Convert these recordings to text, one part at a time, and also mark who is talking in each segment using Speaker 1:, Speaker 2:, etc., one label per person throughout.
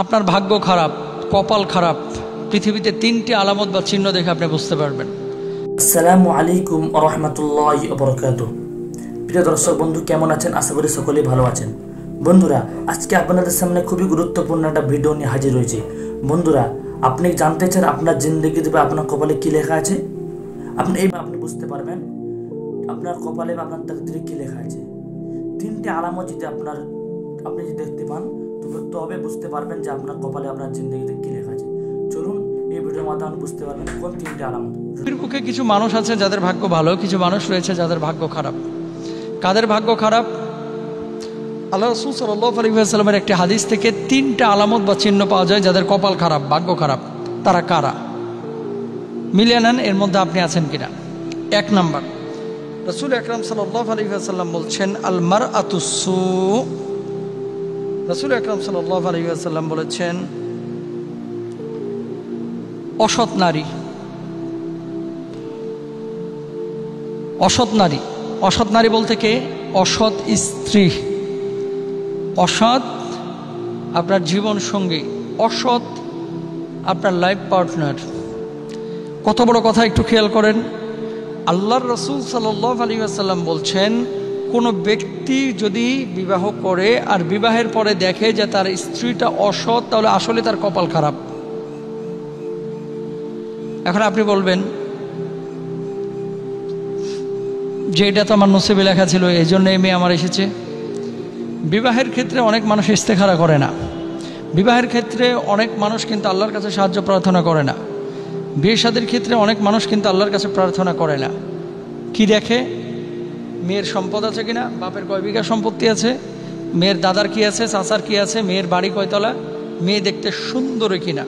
Speaker 1: আপনার ভাগ্য খারাপ, কপাল খারাপ, পৃথিবীতে তিনটি আলামত বা চিহ্ন দেখে আপনি বুঝতে পারবেন।
Speaker 2: আসসালামু আলাইকুম ওয়া রাহমাতুল্লাহি ওয়া বারাকাতুহু। প্রিয় দর্শক বন্ধু, কেমন আছেন? আশা করি সকলেই ভালো আছেন। বন্ধুরা, আজকে আপনাদের সামনে খুবই গুরুত্বপূর্ণ একটা ভিডিও নিয়ে হাজির হয়েছি। বন্ধুরা, আপনি জানতে চান আপনার জিন্দগিতে বা আপনার কপালে কি লেখা আছে? আপনি বুঝতে পারবেন আপনার কপালে বা আপনার তাকদীরে কি লেখা আছে। তিনটি আলামত যদি আপনি যদি দেখতে পান তবে বুঝতে পারবেন যে আপনার কপালে আপনার জিন্দগিতে কি লেখা আছে। চলুন এই ভিডিওর মাধ্যমে বুঝতে পারবেন কোন তিনটি আলামত।
Speaker 1: পৃথিবীর কিছু মানুষ আছে যাদের ভাগ্য ভালো, কিছু মানুষ রয়েছে যাদের ভাগ্য খারাপ। কাদের ভাগ্য খারাপ? আল্লাহ রাসূল সাল্লাল্লাহু আলাইহি ওয়াসাল্লামের একটি হাদিস থেকে তিনটা আলামত বা চিহ্ন পাওয়া যায় যাদের কপাল খারাপ, ভাগ্য খারাপ। তারা কারা? মিলিয়ে নেন এর মধ্যে আপনি আছেন কিনা। এক নাম্বার, রাসূল আকরাম সাল্লাল্লাহু আলাইহি ওয়াসাল্লাম বলছেন আল মারআতু সু। রাসূল আকরাম সাল্লাল্লাহু আলাইহি ওয়াসাল্লাম বলেছেন অসৎ নারী। অসৎ নারী, অসৎ নারী বলতে কে? অসৎ স্ত্রী, অসৎ আপনার জীবন সঙ্গী, অসৎ আপনার লাইফ পার্টনার। কত বড় কথা একটু খেয়াল করেন। আল্লাহর রাসূল সাল্লাল্লাহু আলাইহি ওয়াসাল্লাম বলছেন কোনো ব্যক্তি যদি বিবাহ করে আর বিবাহের পরে দেখে যে তার স্ত্রীটা অসৎ, তাহলে আসলে তার কপাল খারাপ। এখন আপনি বলবেন যে এটা তো আমার নসিবে লেখা ছিল, এই জন্য এই মেয়ে আমার এসেছে। বিবাহের ক্ষেত্রে অনেক মানুষ ইস্তেখারা করে না। বিবাহের ক্ষেত্রে অনেক মানুষ কিন্তু আল্লাহর কাছে সাহায্য প্রার্থনা করে না। বিয়ে শাদীর ক্ষেত্রে অনেক মানুষ কিন্তু আল্লাহর কাছে প্রার্থনা করে না। কি দেখে? মেয়ের সম্পদ আছে কিনা, বাপের কয় বিঘা সম্পত্তি আছে, মেয়ের দাদার কি আছে, চাচার কি আছে, মেয়ের বাড়ি কয়তলা, মেয়ে দেখতে সুন্দর কিনা।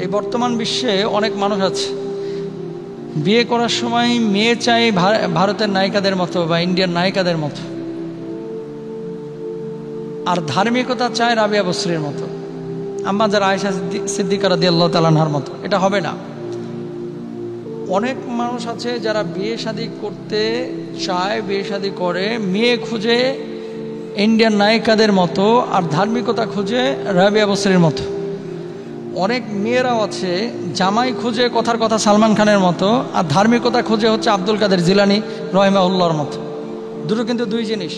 Speaker 1: এই বর্তমান বিশ্বে অনেক মানুষ আছে বিয়ে করার সময় মেয়ে চাই ভারতের নায়িকাদের মতো বা ইন্ডিয়ান নায়িকাদের মতো, আর ধার্মিকতা চায় রাবিয়া বসরির মতো, আম্মা যারা আয়েশা সিদ্দিকা রাদিয়াল্লাহু তাআলা আনহার মতো। এটা হবে না। অনেক মানুষ আছে যারা বিয়ে শাদী করতে চায়, বিয়ে শাদী করে, মেয়ে খুঁজে ইন্ডিয়ান নায়িকাদের মতো আর ধার্মিকতা খুঁজে রাবিয়া বসরির মতো। অনেক মেয়েরাও আছে জামাই খুঁজে কথার কথা সালমান খানের মতো আর ধার্মিকতা খুঁজে হচ্ছে আব্দুল কাদের জিলানী রহিমাহুল্লাহর মতো। দুটো কিন্তু দুই জিনিস।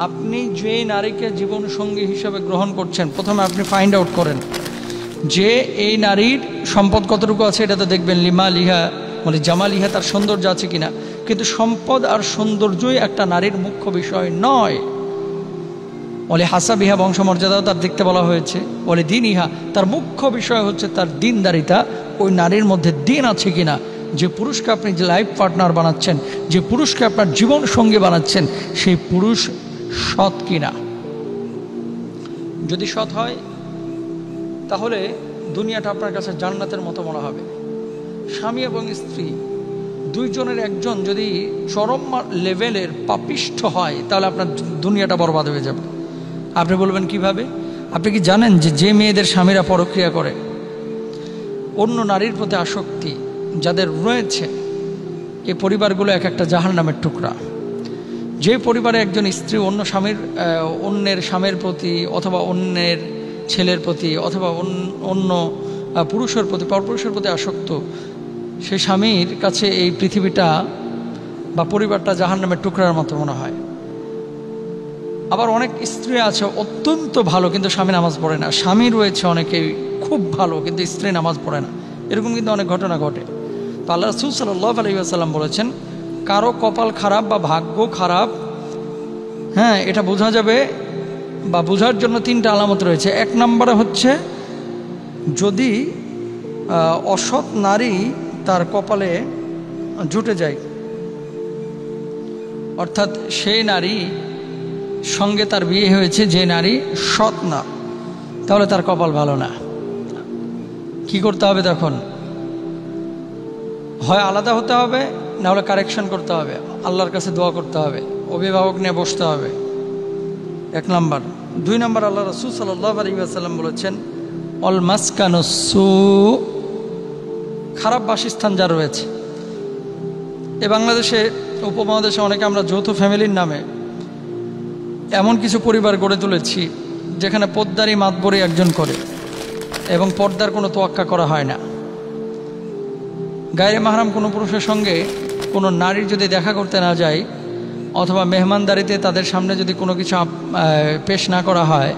Speaker 1: আপনি যে নারীকে জীবন সঙ্গী হিসাবে গ্রহণ করছেন, প্রথমে আপনি ফাইন্ড আউট করেন যে এই নারীর সম্পদ কতটুকু আছে। এটা তো দেখবেন লিমা লিহা মানে জামা লিহা, তার সৌন্দর্য আছে কিনা। কিন্তু সম্পদ আর সৌন্দর্যই একটা নারীর মুখ্য বিষয় নয়। বলে হাসাবিহা, বংশমর্যাদাও তার দেখতে বলা হয়েছে। বলে দিন ইহা, তার মুখ্য বিষয় হচ্ছে তার দিনদারিতা। ওই নারীর মধ্যে দিন আছে কিনা। যে পুরুষকে আপনি যে লাইফ পার্টনার বানাচ্ছেন, যে পুরুষকে আপনার জীবন সঙ্গী বানাচ্ছেন, সেই পুরুষ সৎ কিনা। যদি সৎ হয় তাহলে দুনিয়াটা আপনার কাছে জান্নাতের মতো মনে হবে। স্বামী এবং স্ত্রী দুইজনের একজন যদি চরম লেভেলের পাপিষ্ঠ হয় তাহলে আপনার দুনিয়াটা বরবাদ হয়ে যাবে। আপনি বলবেন কিভাবে? আপনি কি জানেন যে মেয়েদের স্বামীরা পরক্রিয়া করে, অন্য নারীর প্রতি আসক্তি যাদের রয়েছে, এই পরিবারগুলো এক একটা জাহান্নামের টুকরা। যে পরিবারে একজন স্ত্রী অন্যের স্বামীর প্রতি অথবা অন্যের ছেলের প্রতি অথবা অন্য পুরুষের প্রতি, পরপুরুষের প্রতি আসক্ত, সেই স্বামীর কাছে এই পৃথিবীটা বা পরিবারটা জাহান্নামের টুকরার মতো মনে হয়। আবার অনেক স্ত্রী আছে অত্যন্ত ভালো কিন্তু স্বামী নামাজ পড়ে না। স্বামী রয়েছে অনেকেই খুব ভালো কিন্তু স্ত্রী নামাজ পড়ে না। এরকম কিন্তু অনেক ঘটনা ঘটে। তো আল্লাহ রাসূল সাল্লাল্লাহু আলাইহি ওয়াসাল্লাম বলেছেন কারো কপাল খারাপ বা ভাগ্য খারাপ, হ্যাঁ, এটা বোঝা যাবে বা বোঝার জন্য তিনটা আলামত রয়েছে। এক নম্বরে হচ্ছে যদি অসৎ নারী তার কপালে জুটে যায়, অর্থাৎ সেই নারী সঙ্গে তার বিয়ে হয়েছে যে নারী সৎ না, তাহলে তার কপাল ভালো না। কি করতে হবে তখন? হয় আলাদা হতে হবে, না হলে কারেকশন করতে হবে, আল্লাহর কাছে দোয়া করতে হবে, অভিভাবক নিয়ে বসতে হবে। এক নাম্বার। দুই নাম্বার, আল্লাহ রাসূল সাল্লাল্লাহু আলাইহি ওয়াসাল্লাম বলেছেন অল মাসকানুসু, খারাপ বাসস্থান যা রয়েছে। এ বাংলাদেশে উপমহাদেশে অনেকে আমরা যৌথ ফ্যামিলির নামে এমন কিছু পরিবার গড়ে তুলেছি যেখানে পদ্মারি মাতবরি একজন করে এবং পর্দার কোনো তোয়াক্কা করা হয় না। গায়রে মাহরাম কোনো পুরুষের সঙ্গে কোনো নারীর যদি দেখা করতে না যায় অথবা মেহমানদারিতে তাদের সামনে যদি কোনো কিছু পেশ না করা হয়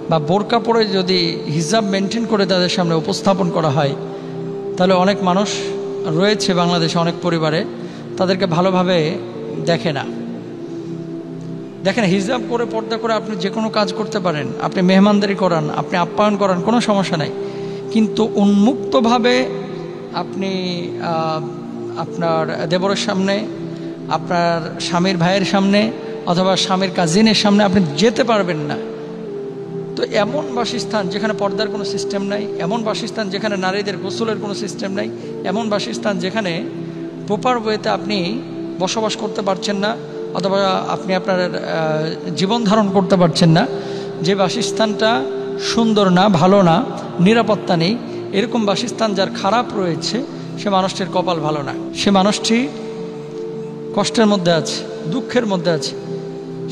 Speaker 1: বা বোরকা পরে যদি হিজাব মেনটেন করে তাদের সামনে উপস্থাপন করা হয়, তাহলে অনেক মানুষ রয়েছে বাংলাদেশে, অনেক পরিবারে তাদেরকে ভালোভাবে দেখে না। দেখেন, হিজাব করে পর্দা করে আপনি যে কোনো কাজ করতে পারেন, আপনি মেহমানদারি করান, আপনি আপ্যায়ন করান, কোনো সমস্যা নাই। কিন্তু উন্মুক্তভাবে আপনি আপনার দেবরের সামনে, আপনার স্বামীর ভাইয়ের সামনে অথবা স্বামীর কাজিনের সামনে আপনি যেতে পারবেন না। তো এমন বাসস্থান যেখানে পর্দার কোনো সিস্টেম নাই, এমন বাসস্থান যেখানে নারীদের গোসলের কোনো সিস্টেম নাই, এমন বাসস্থান যেখানে প্রপার ওয়েতে আপনি বসবাস করতে পারছেন না অথবা আপনি আপনার জীবন ধারণ করতে পারছেন না, যে বাসস্থানটা সুন্দর না, ভালো না, নিরাপত্তা নেই, এরকম বাসস্থান যার খারাপ রয়েছে সে মানুষটির কপাল ভালো না, সে মানুষটি কষ্টের মধ্যে আছে, দুঃখের মধ্যে আছে,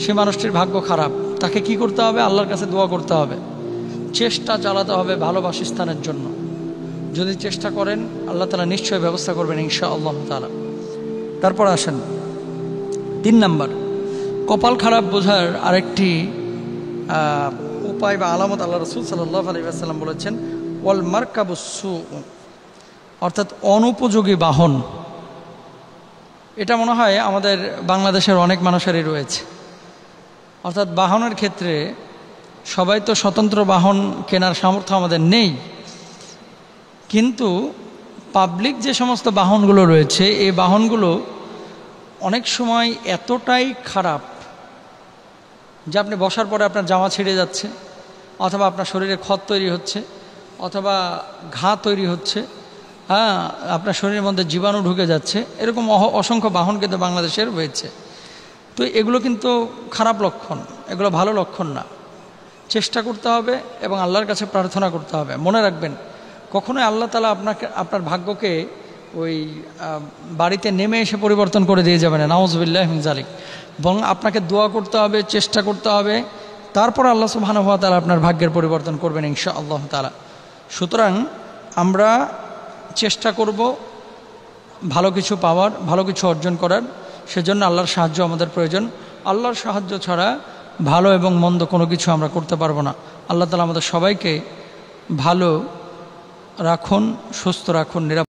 Speaker 1: সে মানুষটির ভাগ্য খারাপ। তাকে কি করতে হবে? আল্লাহর কাছে দোয়া করতে হবে, চেষ্টা চালাতে হবে ভালো বাসস্থানের জন্য। যদি চেষ্টা করেন আল্লাহ তাআলা নিশ্চয়ই ব্যবস্থা করবেন ইনশাআল্লাহ তাআলা। তারপর আসেন 3 নাম্বার, কপাল খারাপ বোঝার আরেকটি উপায় বা আলামত আল্লাহ রাসূল সাল্লাল্লাহু আলাইহি ওয়াসাল্লাম বলেছেন, ওয়াল মারকাবুস সু, অর্থাৎ অনুপযোগী বাহন। এটা মনে হয় আমাদের বাংলাদেশের অনেক মানুষেরই রয়েছে। অর্থাৎ বাহনের ক্ষেত্রে সবাই তো স্বতন্ত্র বাহন কেনার সামর্থ্য আমাদের নেই, কিন্তু পাবলিক যে সমস্ত বাহনগুলো রয়েছে এই বাহনগুলো অনেক সময় এতটাই খারাপ যে আপনি বসার পরে আপনার জামা ছিঁড়ে যাচ্ছে অথবা আপনার শরীরে ক্ষত তৈরি হচ্ছে অথবা ঘা তৈরি হচ্ছে, আপনার শরীরের মধ্যে জীবাণু ঢুকে যাচ্ছে, এরকম অসংখ্য বাহন কিন্তু বাংলাদেশের রয়েছে। তো এগুলো কিন্তু খারাপ লক্ষণ, এগুলো ভালো লক্ষণ না। চেষ্টা করতে হবে এবং আল্লাহর কাছে প্রার্থনা করতে হবে। মনে রাখবেন, কখনোই আল্লাহ তাআলা আপনার ভাগ্যকে ওই বাড়িতে নেমে এসে পরিবর্তন করে দিয়ে যাবে না, নাউযুবিল্লাহি মিন যালিক। বরং আপনাকে দোয়া করতে হবে, চেষ্টা করতে হবে, তারপর আল্লাহ সুবহানাহু ওয়া তাআলা আপনার ভাগ্যের পরিবর্তন করবেন ইনশাআল্লাহ তাআলা। সুতরাং আমরা চেষ্টা করব ভালো কিছু পাওয়ার, ভালো কিছু অর্জন করার, সেজন্য আল্লাহর সাহায্য আমাদের প্রয়োজন। আল্লাহর সাহায্য ছাড়া ভালো এবং মন্দ কোনো কিছু আমরা করতে পারবো না। আল্লাহ তাআলা আমাদের সবাইকে ভালো রাখুন, সুস্থ রাখুন, নিরাপদ